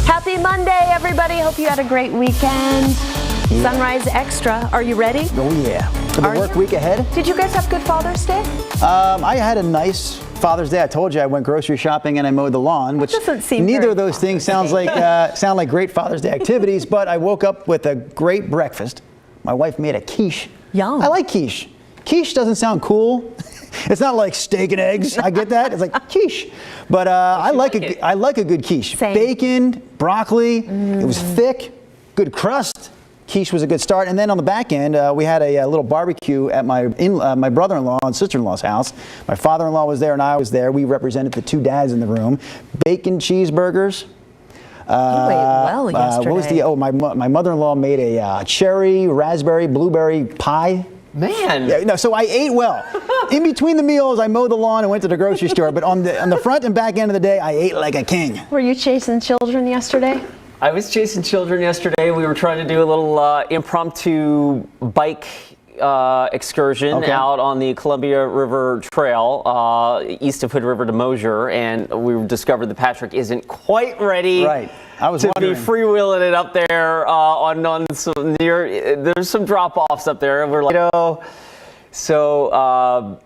Happy Monday, everybody. Hope you had a great weekend. Yeah. Sunrise Extra. Are you ready? Oh, yeah. For the work week ahead. Did you guys have good Father's Day? I had a nice Father's Day. I told you I went grocery shopping and I mowed the lawn, which doesn't seem neither very of those things sound like great Father's Day activities, but I woke up with a great breakfast. My wife made a quiche. Yum. I like quiche. Quiche doesn't sound cool. It's not like steak and eggs. I get that. It's like quiche. But I like a good quiche. Same. Bacon, broccoli. It was thick, good crust. Quiche was a good start. And then on the back end, we had a little barbecue at my brother-in-law and sister-in-law's house. My father-in-law was there and I was there. We represented the two dads in the room. Bacon cheeseburgers. You ate well yesterday. What was my mother-in-law made a cherry, raspberry, blueberry pie. Man. Yeah, no, so I ate well. In between the meals, I mowed the lawn and went to the grocery store. But on the front and back end of the day, I ate like a king. Were you chasing children yesterday? I was chasing children yesterday. We were trying to do a little impromptu bike excursion out on the Columbia River Trail, east of Hood River to Mosier, and we discovered that Patrick isn't quite ready. Right. I was to wondering. be freewheeling it up there on some near. There's some drop-offs up there, and we're like, so.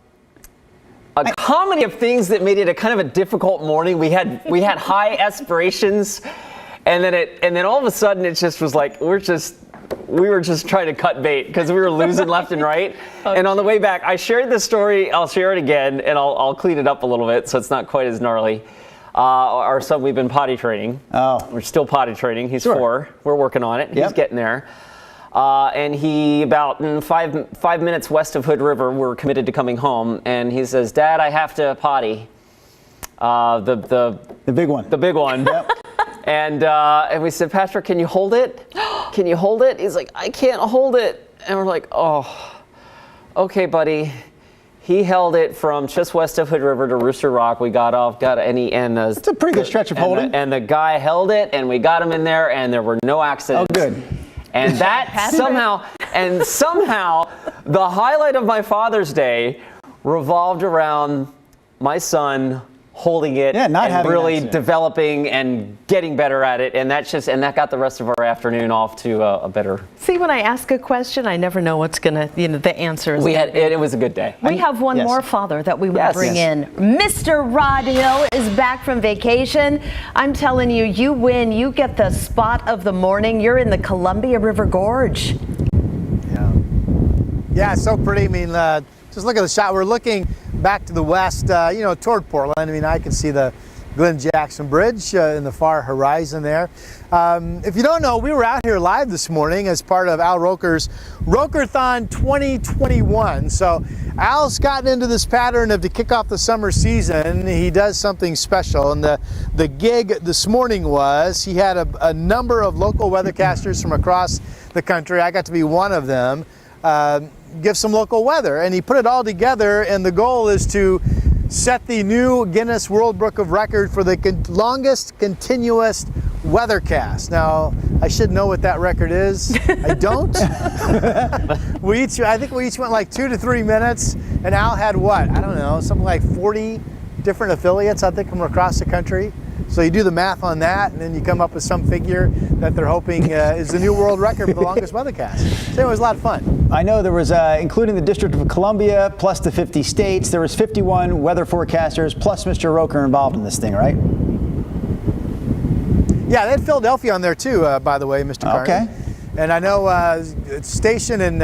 A comedy of things that made it a kind of a difficult morning. We had high aspirations, and then all of a sudden it just was like we were just trying to cut bait because we were losing left and right. And on the way back, I shared this story. I'll share it again, and I'll clean it up a little bit so it's not quite as gnarly. Our son, we've been potty training. Oh, we're still potty training. He's 4. We're working on it. Yep. He's getting there. And he about 5 minutes west of Hood River, we're committed to coming home, and he says, "Dad, I have to potty." The big one. The big one. Yep. And we said, "Patrick, can you hold it? Can you hold it?" He's like, "I can't hold it." And we're like, "Oh, okay, buddy." He held it from just west of Hood River to Rooster Rock. We got off, it's a pretty good stretch of holding. And the guy held it, and we got him in there, and there were no accidents. Oh, good. And that somehow, the highlight of my Father's Day revolved around my son holding it and really developing and getting better at it, and that got the rest of our afternoon off to a better. See, when I ask a question, I never know what's gonna, the answer is. It was a good day. We have one more father that we will bring in. Mr. Rod Hill is back from vacation. I'm telling you, you win. You get the spot of the morning. You're in the Columbia River Gorge. Yeah, it's so pretty. I mean, just look at the shot. We're looking back to the west, toward Portland. I mean, I can see the Glen Jackson Bridge in the far horizon there. If you don't know, we were out here live this morning as part of Al Roker's Rokerthon 2021. So Al's gotten into this pattern of to kick off the summer season, he does something special. And the gig this morning was he had a number of local weathercasters from across the country. I got to be one of them. Give some local weather, and he put it all together, and the goal is to set the new Guinness World Book of Record for the longest continuous weathercast. Now, I should know what that record is. I don't. I think we each went like 2 to 3 minutes, and Al had what? I don't know, something like 40 different affiliates, I think, from across the country. So you do the math on that, and then you come up with some figure that they're hoping is the new world record for the longest weathercast. So it was a lot of fun. I know there was, including the District of Columbia, plus the 50 states, there was 51 weather forecasters, plus Mr. Roker involved in this thing, right? Yeah, they had Philadelphia on there too, by the way, Mr. Carney. Okay. And I know a station in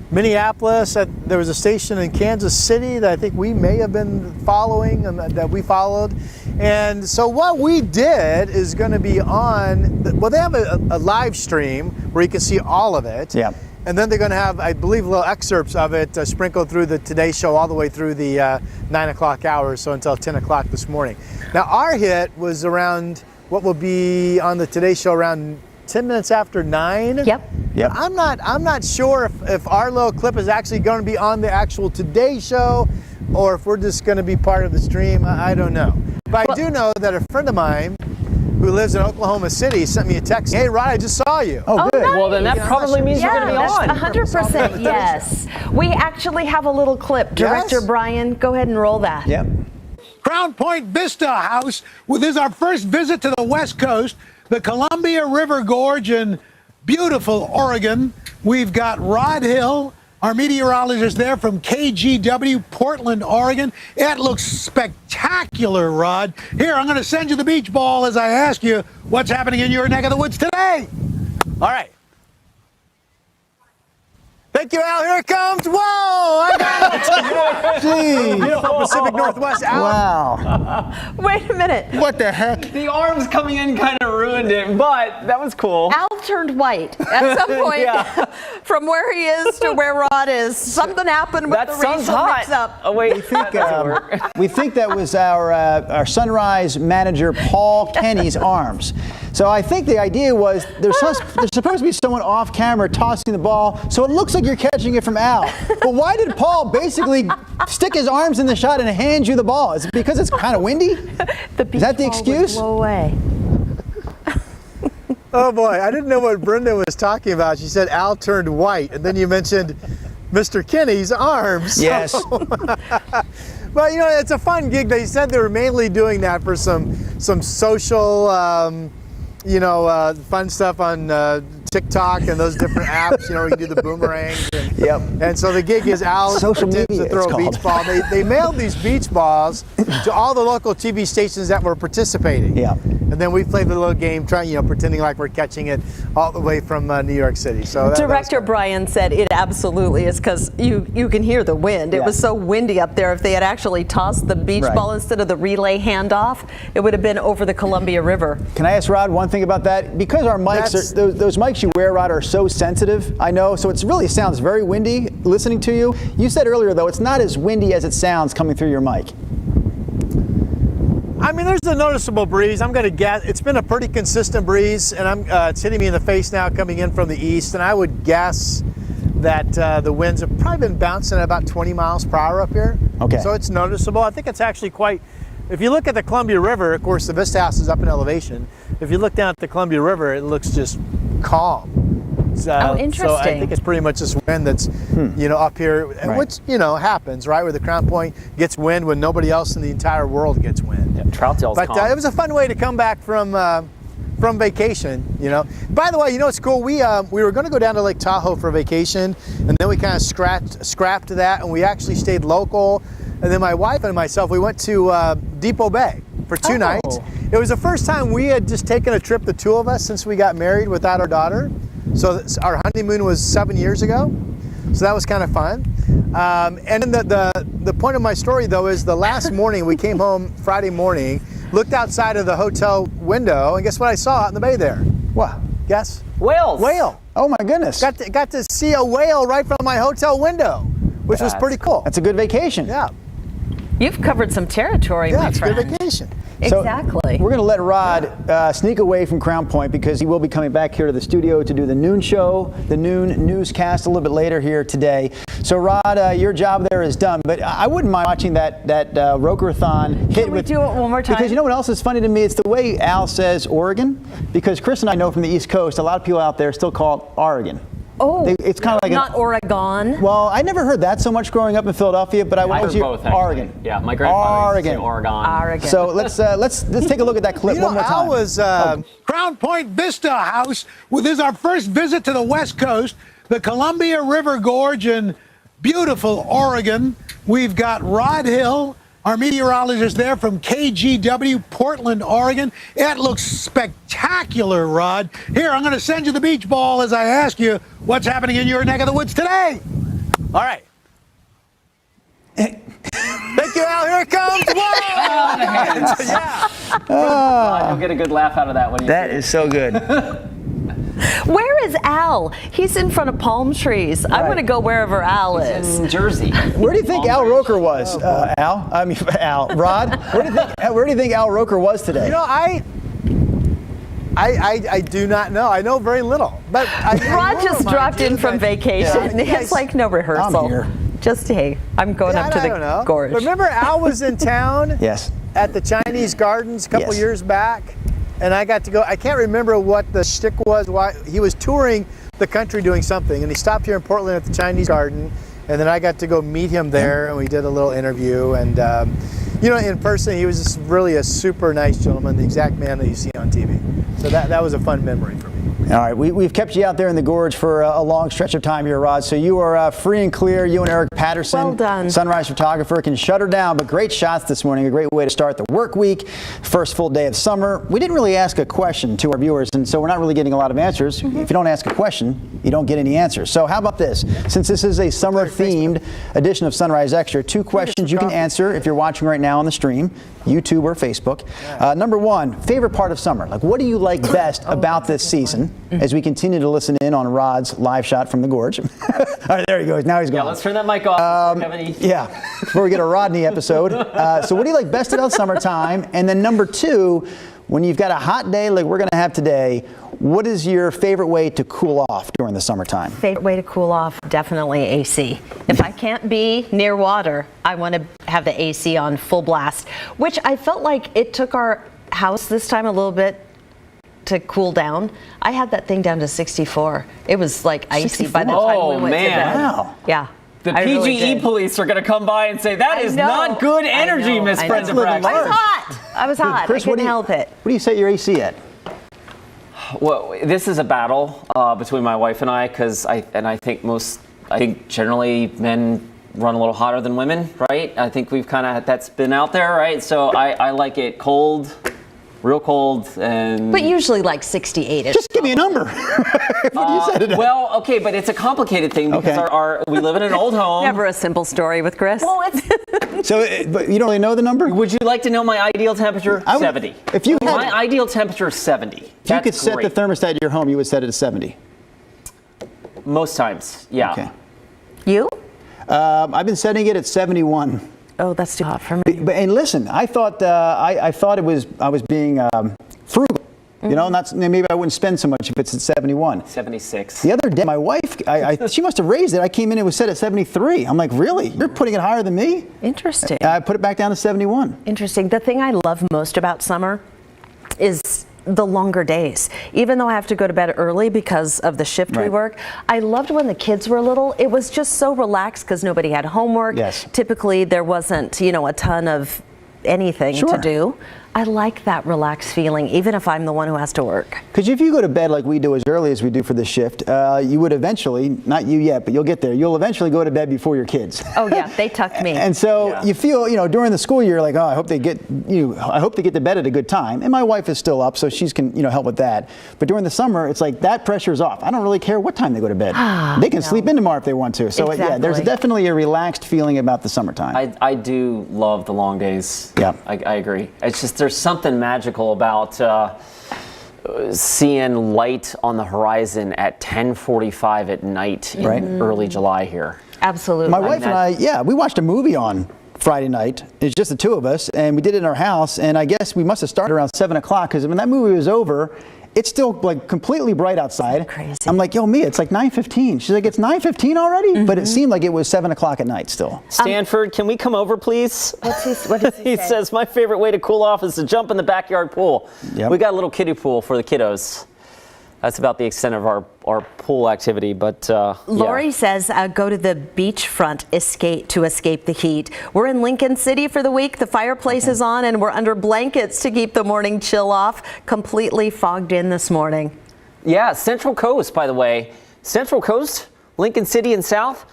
Minneapolis, there was a station in Kansas City that I think we may have been following, and that we followed. And so what we did is going to be on, they have a live stream where you can see all of it. Yeah. And then they're going to have, I believe, little excerpts of it sprinkled through the Today Show all the way through the 9 o'clock hour, so until 10 o'clock this morning. Now, our hit was around what will be on the Today Show around 10 minutes after 9. Yep. I'm not sure if our little clip is actually going to be on the actual Today Show, or if we're just going to be part of the stream. I don't know. But I do know that a friend of mine who lives in Oklahoma City sent me a text. "Hey, Rod, I just saw you." Oh, good. Nice. Well, then that probably means you're going to be on. 100% yes. We actually have a little clip. Director Brian, go ahead and roll that. Yep. Crown Point Vista House. This is our first visit to the West Coast, the Columbia River Gorge in beautiful Oregon. We've got Rod Hill, our meteorologist there from KGW, Portland, Oregon. It looks spectacular, Rod. Here, I'm going to send you the beach ball as I ask you what's happening in your neck of the woods today. All right. Thank you, Al. Here it comes. Whoa! I got it. Gee. Beautiful Pacific Northwest, Al. Wow. Wait a minute. What the heck? The arms coming in kind of ruined it, but that was cool. Al turned white at some point. Yeah. From where he is to where Rod is, something happened with That the sun's racial hot. mix-up. Oh wait, that doesn't work. We think that was our Sunrise manager Paul Kenny's arms. So I think the idea was there's supposed to be someone off camera tossing the ball, so it looks like you're catching it from Al. But why did Paul basically stick his arms in the shot and hand you the ball? Is it because it's kind of windy? The beach Is that the ball would excuse? blow away. Oh boy, I didn't know what Brenda was talking about. She said Al turned white, and then you mentioned Mr. Kenny's arms. Yes. But you know, it's a fun gig. They said they were mainly doing that for some social, fun stuff on TikTok and those different apps. You know, you can do the boomerangs. And, Yep. And so the gig is Al Social pretends media, to throw it's a beach ball. They mailed these beach balls to all the local TV stations that were participating. Yeah. And then we played the little game, pretending like we're catching it all the way from New York City. So that was Director fun. Brian said it absolutely is because you can hear the wind. It Yeah. was so windy up there. If they had actually tossed the beach Right. ball instead of the relay handoff, it would have been over the Columbia River. Can I ask Rod one thing about that? Because our mics, those mics you wear, Rod, are so sensitive, I know, so it really sounds very windy listening to you. You said earlier, though, it's not as windy as it sounds coming through your mic. I mean, there's a noticeable breeze. I'm going to guess it's been a pretty consistent breeze, and it's hitting me in the face now coming in from the east, and I would guess that the winds have probably been bouncing at about 20 miles per hour up here. Okay. So it's noticeable. I think it's actually quite, if you look at the Columbia River, of course, the Vista House is up in elevation. If you look down at the Columbia River, it looks just calm. So interesting. I think it's pretty much this wind that's, up here, Right. which, happens, right? Where the Crown Point gets wind when nobody else in the entire world gets wind. Yeah, trout tails. But it was a fun way to come back from vacation, By the way, it's cool. We were going to go down to Lake Tahoe for vacation, and then we kind of scrapped that, and we actually stayed local. And then my wife and myself, we went to Depot Bay for 2 nights. It was the first time we had just taken a trip, the two of us, since we got married without our daughter. So our honeymoon was 7 years ago. So that was kind of fun. And then the point of my story, though, is the last morning we came home Friday morning, looked outside of the hotel window, and guess what I saw out in the bay there? What? Guess? Whales. Whale. Oh, my goodness. Got to see a whale right from my hotel window, which was pretty cool. That's a good vacation. Yeah. You've covered some territory, Yeah, my it's a friend. good vacation. So Exactly. We're going to let Rod sneak away from Crown Point because he will be coming back here to the studio to do the noon show, the noon newscast a little bit later here today. So Rod, your job there is done, but I wouldn't mind watching that Rokerthon hit. Can we do it one more time? Because you know what else is funny to me? It's the way Al says Oregon, because Chris and I know from the East Coast, a lot of people out there still call it Oregon. Oh, It's kind of like not Oregon. Well, I never heard that so much growing up in Philadelphia, but I I always heard hear both. Actually. Oregon. Yeah, my grandfather used to say Oregon. Oregon. So let's take a look at that clip one more time. Al was Crown Point Vista House. This is our first visit to the West Coast, the Columbia River Gorge in beautiful Oregon. We've got Rod Hill, our meteorologist there from KGW, Portland, Oregon. It looks spectacular, Rod. Here, I'm going to send you the beach ball as I ask you what's happening in your neck of the woods today. all right. Thank you, Al. Here it comes. Whoa! Yeah. You'll get a good laugh out of that when you That see it. is so good. Where is Al? He's in front of palm trees. I want to go wherever Al is. in Jersey. Where do you think Al Roker was, Al? I mean, Al. Rod? Where do you think Al Roker was today? I do not know. I know very little. But Rod just dropped in from vacation. Yeah. It's like no rehearsal. I'm here. Just, hey, I'm going up to I don't know. the gorge. But remember, Al was in town Yes. at the Chinese Gardens a couple Yes. years back, and I got to go. I can't remember what the shtick was. Why he was touring the country doing something, and he stopped here in Portland at the Chinese Garden, and then I got to go meet him there, and we did a little interview. And in person, he was just really a super nice gentleman, the exact man that you see on TV. So that was a fun memory for me. All right, we've kept you out there in the gorge for a long stretch of time here, Rod. So you are free and clear. You and Eric Patterson, well done. Sunrise photographer, can shut her down. But great shots this morning. A great way to start the work week. First full day of summer. We didn't really ask a question to our viewers, and so we're not really getting a lot of answers. If you don't ask a question, you don't get any answers. So how about this? Since this is a summer-themed edition of Sunrise Extra, 2 questions you can answer if you're watching right now on the stream, YouTube or Facebook. Number 1, favorite part of summer. Like, what do you like best about this season? As we continue to listen in on Rod's live shot from the gorge. All right, there he goes. Now he's gone. Yeah, let's turn that mic off. Yeah, before we get a Rodney episode. So what do you like best about summertime? And then number 2, when you've got a hot day like we're going to have today, what is your favorite way to cool off during the summertime? Favorite way to cool off, definitely AC. If I can't be near water, I want to have the AC on full blast, which I felt like it took our house this time a little bit to cool down. I had that thing down to 64. It was like icy by the time we went to bed. Wow. Yeah. The I really PGE did. police are going to come by and say, that is not good energy, Miss Brenda Braxton. I was hot. I was hot. Chris, I couldn't help it. What do you set your AC at? Well, this is a battle between my wife and I, because I think generally men run a little hotter than women, right? I think that's been out there, right? So I like it cold, real cold, and... But usually like 68-ish. Just give me a number. What do you set it at? Well, okay, but it's a complicated thing because we live in an old home. Never a simple story with Chris. Well, it's... So, but you don't really know the number? Would you like to know my ideal temperature? 70. If you had, my ideal temperature is 70. If you could set the thermostat at your home, you would set it at 70. Most times, yeah. Okay. You? I've been setting it at 71. Oh, that's too hot for me. And listen, I thought I thought I was being frugal. You know, maybe I wouldn't spend so much if it's at 71. 76. The other day, my wife, she must have raised it. I came in, it was set at 73. I'm like, really? You're putting it higher than me? Interesting. I put it back down to 71. Interesting. The thing I love most about summer is the longer days. Even though I have to go to bed early because of the shift we work, I loved when the kids were little. It was just so relaxed because nobody had homework. Yes. Typically, there wasn't, a ton of anything to do. I like that relaxed feeling, even if I'm the one who has to work. Because if you go to bed like we do, as early as we do for this shift, you would eventually, not you yet, but you'll get there, you'll eventually go to bed before your kids. Oh yeah, they tucked me. And so you feel, during the school year, like, oh, I hope they get to bed at a good time. And my wife is still up, so she's can, help with that. But during the summer, it's like that pressure is off. I don't really care what time they go to bed. They can sleep in tomorrow if they want to. So yeah, there's definitely a relaxed feeling about the summertime. I do love the long days. Yeah. I agree. It's just, there's something magical about seeing light on the horizon at 10:45 at night in early July here. Absolutely. My wife and I, we watched a movie on Friday night. It's just the two of us, and we did it in our house, and I guess we must have started around 7 o'clock, because when that movie was over, it's still like completely bright outside. Crazy. I'm like, yo, Mia, it's like 9:15. She's like, it's 9:15 already? But it seemed like it was 7 o'clock at night still. Stanford, can we come over, please? What does he He say? says, my favorite way to cool off is to jump in the backyard pool. Yep. We got a little kiddie pool for the kiddos. That's about the extent of our pool activity, but Lori says go to the beachfront to escape the heat. We're in Lincoln City for the week. The fireplace is on and we're under blankets to keep the morning chill off. Completely fogged in this morning. Yeah, Central Coast, by the way. Central Coast, Lincoln City and South,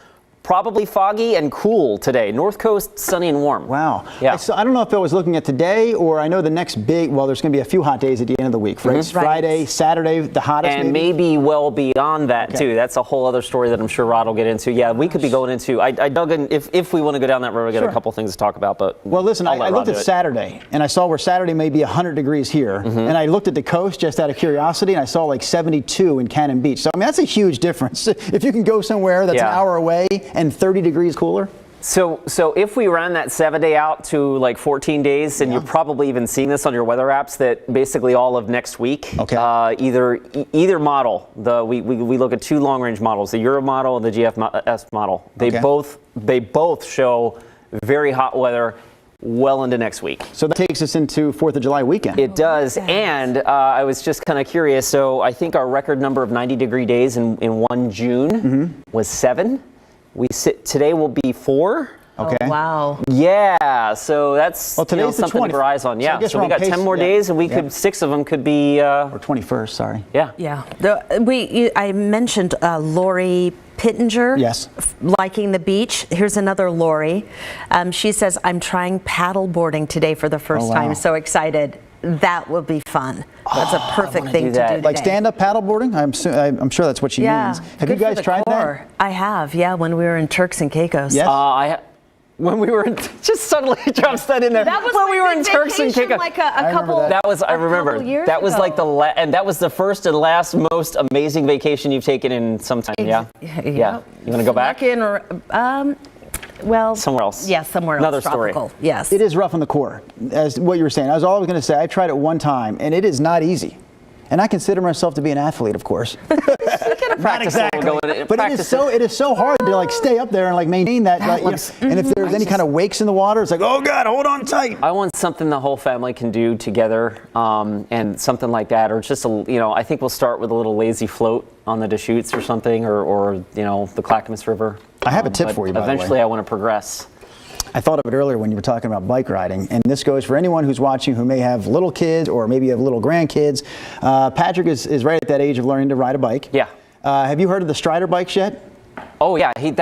probably foggy and cool today. North Coast, sunny and warm. Wow. Yeah. I don't know if I was looking at today, or I know the next there's going to be a few hot days at the end of the week, right? It's Friday, Saturday, the hottest. And maybe well beyond that, too. That's a whole other story that I'm sure Rod will get into. Yeah, we could be going into, I dug in, if we want to go down that road, we got a couple things to talk about. But well, listen, I looked at Saturday, and I saw where Saturday may be 100 degrees here. And I looked at the coast just out of curiosity, and I saw like 72 in Cannon Beach. So, I mean, that's a huge difference. If you can go somewhere that's an hour away and 30 degrees cooler. So if we ran that 7-day out to like 14 days, and you're probably even seeing this on your weather apps, that basically all of next week, either model, we look at 2 long-range models, the Euro model and the GFS model. They both show very hot weather well into next week. So that takes us into 4th of July weekend. It does, and I was just kind of curious. So I think our record number of 90-degree days in 1 June was 7. Today will be 4. Okay. Oh, wow. Yeah, so that's Well, today's the something to 20th. keep our eyes on. So I Yeah, guess so we're we on got 10 pace. more Yeah. days, and we Yeah. could 6 of them could be. Or 21st, sorry. Yeah. Yeah. I mentioned Lori Pittenger Yes. liking the beach. Here's another Lori. She says, I'm trying paddle boarding today for the first Oh, wow. time. So excited. That will be fun. That's a perfect thing do to that. do Like today. Like stand-up paddleboarding? I'm sure that's what she Yeah. means. Have you Good for guys the tried core. I have, yeah, when we were in Turks and Caicos. Yes. When we were in, just suddenly drops that in there. That was when my we were big in Turks and vacation, Caicos. like a couple. that. That was, I a remember, couple years that was like ago. and that was the first and last most amazing vacation you've taken in some time, yeah? Yeah. You want to go back? Back in, well, Somewhere else. Yeah, somewhere else. Another story. Tropical. Yes. It is rough on the core, as what you were saying. I was always going to say, I tried it one time, and it is not easy. And I consider myself to be an athlete, of course. Not exactly. But it is so hard to like stay up there and like maintain that. Like, you know, and if there's any kind of wakes in the water, it's like, oh God, hold on tight. I want something the whole family can do together, and something like that, or just I think we'll start with a little lazy float on the Deschutes or something, or the Clackamas River. I have a tip But for you, by the way. eventually, I want to progress. I thought of it earlier when you were talking about bike riding, and this goes for anyone who's watching who may have little kids or maybe have little grandkids. Patrick is right at that age of learning to ride a bike. Yeah. Have you heard of the Strider bikes yet? Oh yeah, Okay, you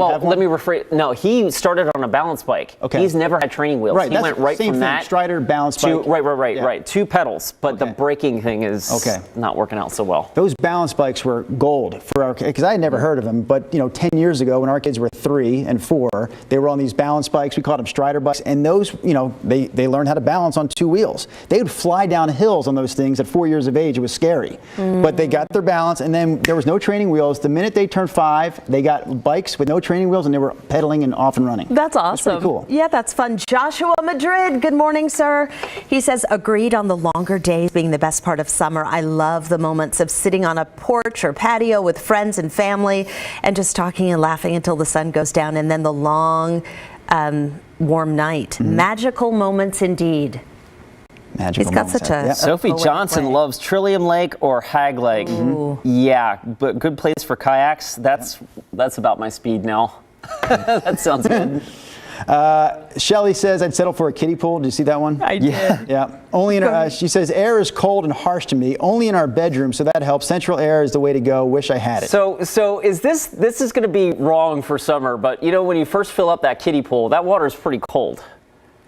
have one? let me rephrase. No, he started on a balance bike. Okay. He's never had training wheels. Right, He that's went right same from thing, that Strider, balance to bike. right. Yeah. 2 pedals, but the Okay. braking thing is not working out so well. Those balance bikes were gold for our kids, because I had never heard of them. But 10 years ago, when our kids were 3 and 4, they were on these balance bikes. We called them Strider bikes, and those, they learned how to balance on 2 wheels. They would fly down hills on those things at 4 years of age. It was scary, but they got their balance, and then there was no training wheels. The minute they turned 5, they got bikes with no training wheels, and they were pedaling and off and running. That's awesome. pretty cool. Yeah, that's fun. Joshua Madrid, good morning, sir. He says, agreed on the longer days being the best part of summer. I love the moments of sitting on a porch or patio with friends and family and just talking and laughing until the sun goes down, and then the long, warm night. Magical moments indeed. Magical He's got moments. such a- Yep. Sophie poetic Johnson way. loves Trillium Lake or Hag Lake. Yeah, but good place for kayaks. That's about my speed now. That sounds good. Shelly says, I'd settle for a kiddie pool. Did you see that one? I did. Yeah. Only in our, she says, air is cold and harsh to me. Only in our bedroom, so that helps. Central air is the way to go. Wish I had it. So is this is going to be wrong for summer, but when you first fill up that kiddie pool, that water is pretty cold,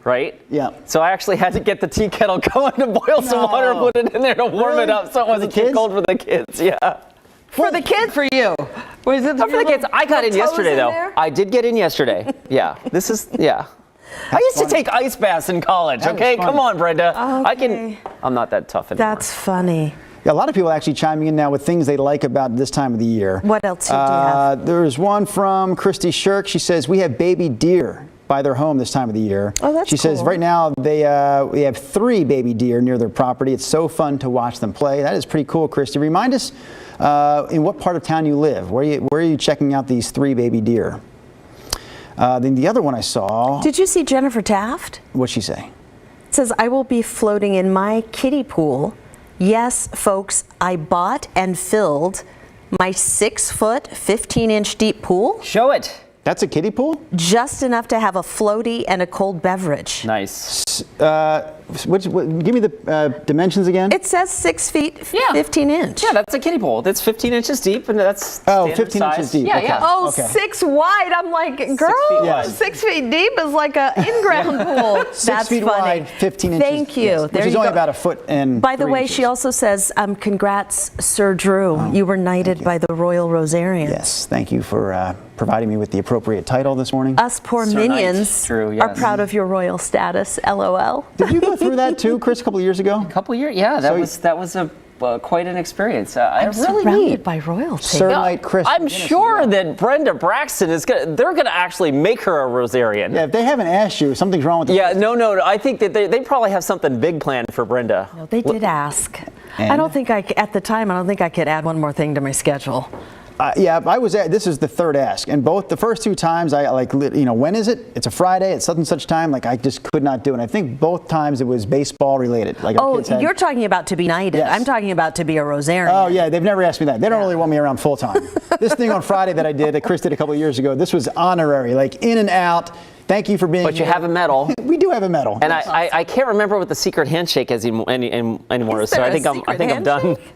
right? Yeah. So I actually had to get the tea kettle going to boil some No. water and put it in there to warm Really? it up so it For the wasn't too kids? cold for the kids. Yeah. For the kid, for you. Was it Not for the kids. I got in yesterday though. I did get in yesterday. Yeah. This is I used to take ice baths in college. That was Okay, fun. come on, Brenda. Okay. I'm not that tough anymore. That's funny. Yeah, a lot of people actually chiming in now with things they like about this time of the year. What else do you have? There's one from Christy Shirk. She says, we have baby deer by their home this time of the year. Oh, that's She says cool. right now we have 3 baby deer near their property. It's so fun to watch them play. That is pretty cool, Christy. Remind us in what part of town you live. Where are you checking out these 3 baby deer? Then the other one I saw, Did you see Jennifer Taft? what'd she say? It says, I will be floating in my kiddie pool. Yes, folks, I bought and filled my 6-foot, 15-inch deep pool, Show it. That's a kiddie pool? just enough to have a floaty and a cold beverage. Nice. Give me the dimensions again. It says 6 feet, Yeah. 15 inch. Yeah, that's a kiddie pool. That's 15 inches deep, and that's Oh, standard 15 inches size. deep. Yeah, Okay. yeah. Oh, Okay. 6 wide. I'm like, girl, feet wide. 6 feet deep is like a in-ground pool. 6 That's feet funny. wide, 15 inches. Thank you. Yes, There which is you only go. about a foot and By the 3 way, inches. she also says, congrats, Sir Drew. You were knighted by the Royal Rosarians. Yes, thank you for providing me with the appropriate title this morning. Us poor Sir Knight, minions Drew, are yes. proud of your royal status. LOL. Did you go through that too, Chris, a couple of years ago? Couple years. Yeah, that was a quite an experience. I really Surrounded neat. by royalty. Sir Knight Chris. I'm Guinness sure as well. that Brenda Braxton they're gonna actually make her a Rosarian. Yeah, if they haven't asked you, something's wrong with the Yeah, no. I think that they probably have something big planned for Brenda. No, they did ask. And? At the time, I don't think I could add one more thing to my schedule. Yeah, I was at, this is the third ask, and both the first 2 times I when is it? It's a Friday at such and such time. Like I just could not do it. And I think both times it was baseball related. Like our kids had, you're talking about to be knighted. Yes. I'm talking about to be a Rosarian. Oh yeah, they've never asked me that. They don't really want me around full time. This thing on Friday that I did, that Chris did a couple of years ago, this was honorary, like in and out. Thank you for being But you here. have a medal. We do have a medal. And I can't remember what the secret handshake is anymore. Is So there I a Oh, think I'm secret done. handshake?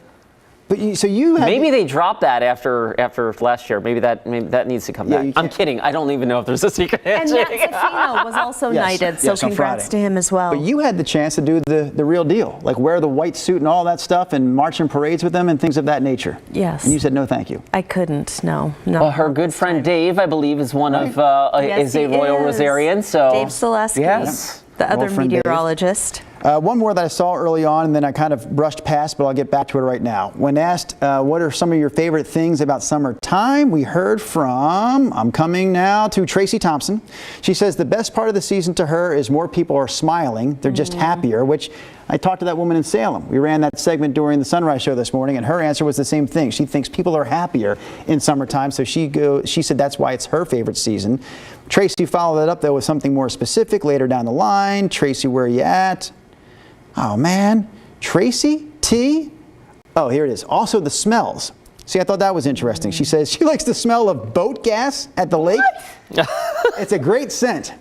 But you had Maybe they dropped that after last year. Maybe that needs to come Yeah, back. you I'm can't- kidding. I don't even know if there's a secret And handshake. Matt Zafino was also Yes, knighted, so yes, on congrats Friday. to him as well. But you had the chance to do the real deal, like wear the white suit and all that stuff and march in parades with them and things of that nature. Yes. And you said no thank you. I couldn't, no. Well, her good friend Dave, I believe, is one of Yes, is a he Royal is. Rosarian. So Dave Selesky, Yes. the other Well, friend Dave. meteorologist. One more that I saw early on and then I kind of brushed past, but I'll get back to it right now. When asked what are some of your favorite things about summertime, we heard from, I'm coming now to Tracy Thompson. She says the best part of the season to her is more people are smiling. They're just happier, which I talked to that woman in Salem. We ran that segment during the Sunrise Show this morning, and her answer was the same thing. She thinks people are happier in summertime, so she said that's why it's her favorite season. Tracy followed that up, though, with something more specific later down the line. Tracy, where are you at? Oh, man. Tracy T? Oh, here it is. Also, the smells. See, I thought that was interesting. She says she likes the smell of boat gas at the lake. It's a great scent.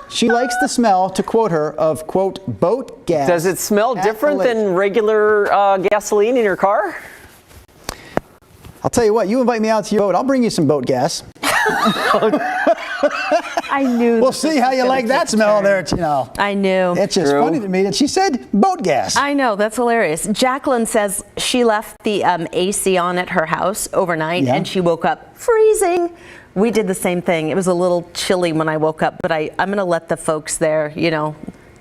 She likes the smell, to quote her, of, quote, boat gas. Does it smell at the different lake. than regular gasoline in your car? I'll tell you what, you invite me out to your boat, I'll bring you some boat gas. I knew. We'll this see was how you gonna like that take a smell turn. there, you know. I knew. It's just True. funny to me that she said boat gas. I know, that's hilarious. Jacqueline says she left the AC on at her house overnight Yeah. and she woke up freezing. We did the same thing. It was a little chilly when I woke up, but I'm going to let the folks there,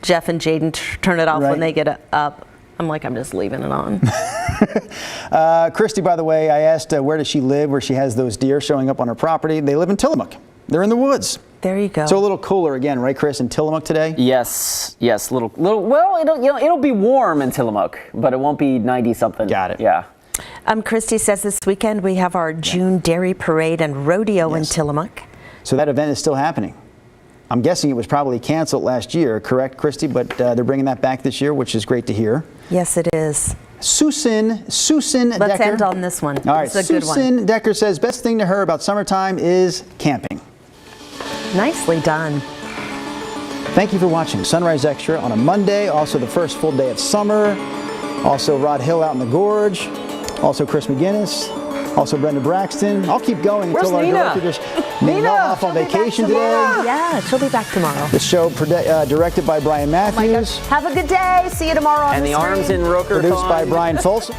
Jeff and Jaden turn it off Right. when they get up. I'm just leaving it on. Christy, by the way, I asked where does she live, where she has those deer showing up on her property. They live in Tillamook. They're in the woods. There you go. So a little cooler again, right, Chris, in Tillamook today? Yes, little. Well, it'll be warm in Tillamook, but it won't be 90 something. Got it. Yeah. Christy says this weekend we have our June Dairy Parade and Rodeo in Yes. Tillamook. So that event is still happening. I'm guessing it was probably canceled last year, correct, Christy? But they're bringing that back this year, which is great to hear. Yes, it is. Susan Decker. Let's end on this one. All right, It's a good one. Susan Decker says best thing to her about summertime is camping. Nicely done. Thank you for watching Sunrise Extra on a Monday, also the first full day of summer, also Rod Hill out in the gorge, also Chris McGinnis, also Brenda Braxton. I'll keep going Where's until our Nina? director Nina off on vacation today. Yeah, she'll be back tomorrow. The show directed by Brian Matthews, Have a good day. See you tomorrow on And the arms screen. in Rokerthon. produced by Brian Folsom.